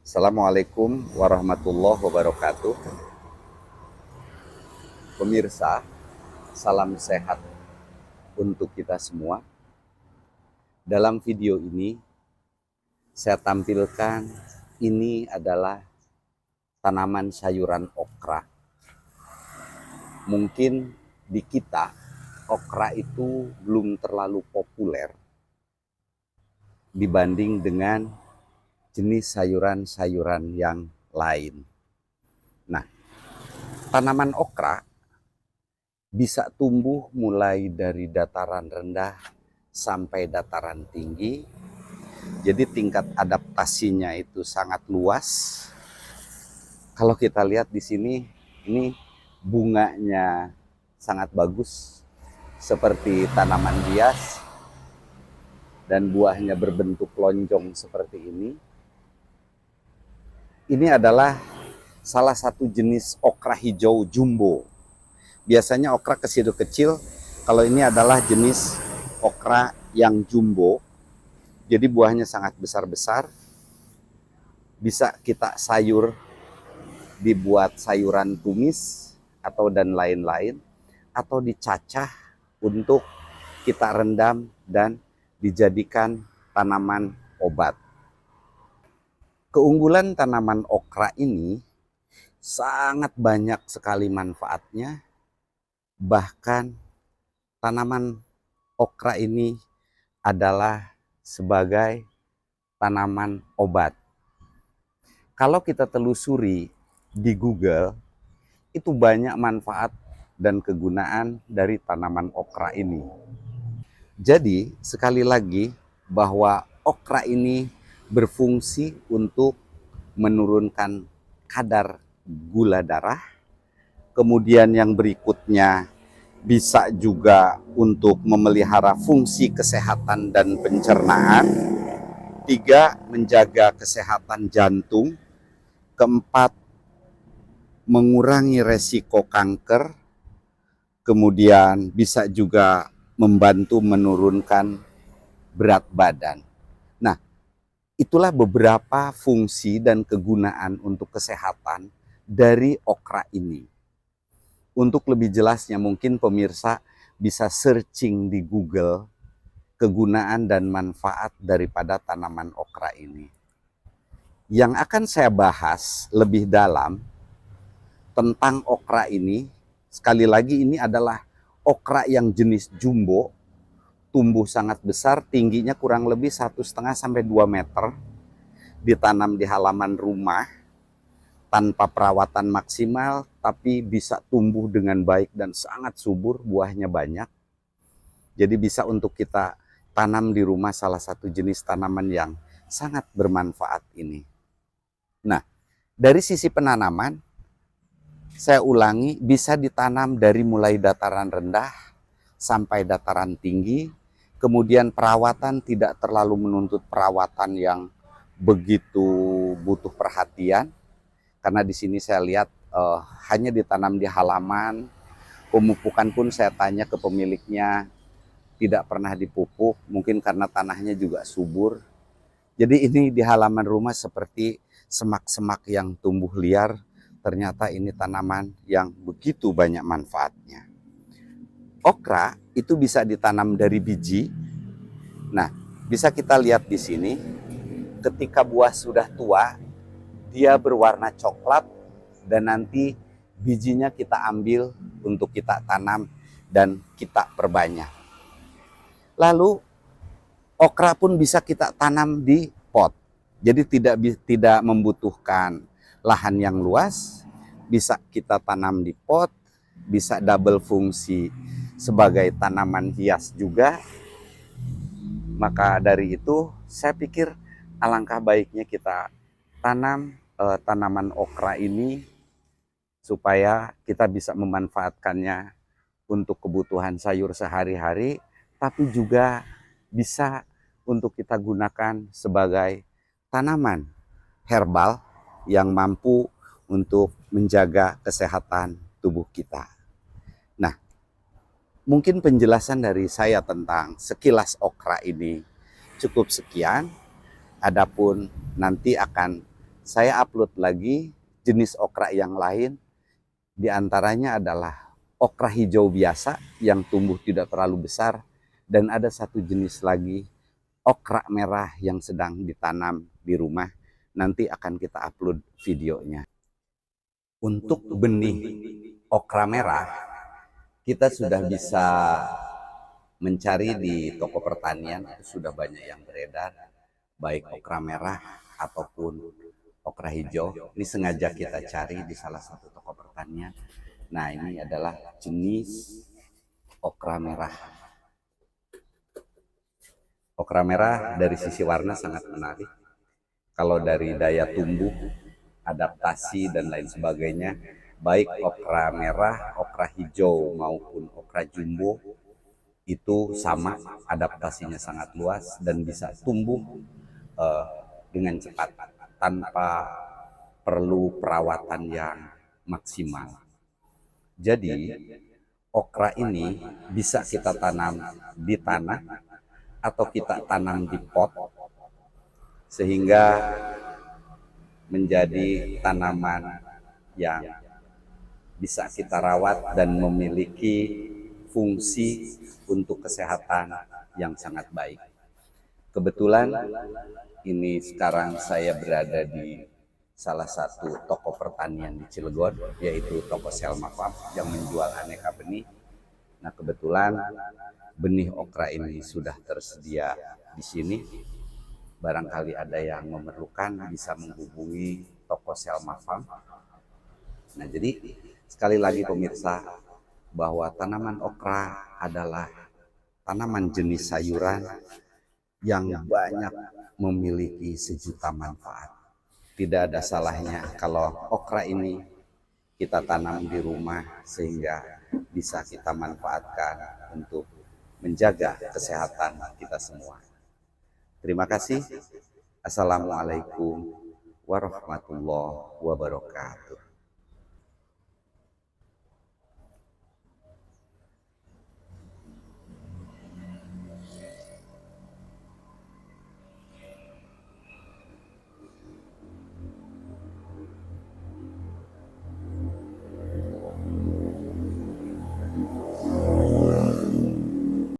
Assalamualaikum warahmatullahi wabarakatuh. Pemirsa, salam sehat untuk kita semua. Dalam video ini, saya tampilkan ini adalah tanaman sayuran okra. Mungkin di kita, okra itu belum terlalu populer dibanding dengan jenis sayuran-sayuran yang lain. Nah, tanaman okra bisa tumbuh mulai dari dataran rendah sampai dataran tinggi. Jadi tingkat adaptasinya itu sangat luas. Kalau kita lihat di sini, ini bunganya sangat bagus seperti tanaman hias dan buahnya berbentuk lonjong seperti ini. Ini adalah salah satu jenis okra hijau jumbo. Biasanya okra kecil-kecil, kalau ini adalah jenis okra yang jumbo. Jadi buahnya sangat besar-besar. Bisa kita sayur, dibuat sayuran tumis atau dan lain-lain, atau dicacah untuk kita rendam dan dijadikan tanaman obat. Keunggulan tanaman okra ini sangat banyak sekali manfaatnya. Bahkan tanaman okra ini adalah sebagai tanaman obat. Kalau kita telusuri di Google, itu banyak manfaat dan kegunaan dari tanaman okra ini. Jadi, sekali lagi bahwa okra ini berfungsi untuk menurunkan kadar gula darah. Kemudian yang berikutnya bisa juga untuk memelihara fungsi kesehatan dan pencernaan. 3, menjaga kesehatan jantung. Keempat, mengurangi resiko kanker. Kemudian bisa juga membantu menurunkan berat badan. Nah, itulah beberapa fungsi dan kegunaan untuk kesehatan dari okra ini. Untuk lebih jelasnya mungkin pemirsa bisa searching di Google kegunaan dan manfaat daripada tanaman okra ini. Yang akan saya bahas lebih dalam tentang okra ini, sekali lagi ini adalah okra yang jenis jumbo, tumbuh sangat besar, tingginya kurang lebih 1,5 sampai 2 meter, ditanam di halaman rumah, tanpa perawatan maksimal, tapi bisa tumbuh dengan baik dan sangat subur, buahnya banyak. Jadi bisa untuk kita tanam di rumah, salah satu jenis tanaman yang sangat bermanfaat ini. Nah, dari sisi penanaman, saya ulangi, bisa ditanam dari mulai dataran rendah sampai dataran tinggi. Kemudian perawatan tidak terlalu menuntut perawatan yang begitu butuh perhatian. Karena di sini saya lihat hanya ditanam di halaman, pemupukan pun saya tanya ke pemiliknya tidak pernah dipupuk, mungkin karena tanahnya juga subur. Jadi ini di halaman rumah seperti semak-semak yang tumbuh liar, ternyata ini tanaman yang begitu banyak manfaatnya. Okra itu bisa ditanam dari biji. Nah, bisa kita lihat di sini, ketika buah sudah tua, dia berwarna coklat dan nanti bijinya kita ambil untuk kita tanam dan kita perbanyak. Lalu okra pun bisa kita tanam di pot. Jadi tidak membutuhkan lahan yang luas, bisa kita tanam di pot, bisa double fungsi sebagai tanaman hias juga. Maka dari itu saya pikir alangkah baiknya kita tanam tanaman okra ini supaya kita bisa memanfaatkannya untuk kebutuhan sayur sehari-hari, tapi juga bisa untuk kita gunakan sebagai tanaman herbal yang mampu untuk menjaga kesehatan tubuh kita. Nah, mungkin penjelasan dari saya tentang sekilas okra ini cukup sekian. Adapun nanti akan saya upload lagi jenis okra yang lain. Di antaranya adalah okra hijau biasa yang tumbuh tidak terlalu besar. Dan ada satu jenis lagi, okra merah yang sedang ditanam di rumah. Nanti akan kita upload videonya. Untuk benih okra merah, kita sudah bisa mencari di toko pertanian, sudah banyak yang beredar, baik okra merah ataupun okra hijau. Ini sengaja kita cari di salah satu toko pertanian. Nah, ini adalah jenis okra merah. Okra merah dari sisi warna sangat menarik. Kalau dari daya tumbuh, adaptasi dan lain sebagainya, baik okra merah, okra hijau maupun okra jumbo itu sama, adaptasinya sangat luas dan bisa tumbuh dengan cepat tanpa perlu perawatan yang maksimal. Jadi okra ini bisa kita tanam di tanah atau kita tanam di pot sehingga menjadi tanaman yang bisa kita rawat dan memiliki fungsi untuk kesehatan yang sangat baik. Kebetulan ini sekarang saya berada di salah satu toko pertanian di Cilegon, yaitu toko Selma Farm yang menjual aneka benih. Nah, kebetulan benih okra ini sudah tersedia di sini. Barangkali ada yang memerlukan bisa menghubungi toko Selma Farm. Nah, jadi sekali lagi pemirsa, bahwa tanaman okra adalah tanaman jenis sayuran yang banyak memiliki sejuta manfaat. Tidak ada salahnya kalau okra ini kita tanam di rumah sehingga bisa kita manfaatkan untuk menjaga kesehatan kita semua. Terima kasih. Assalamualaikum warahmatullahi wabarakatuh.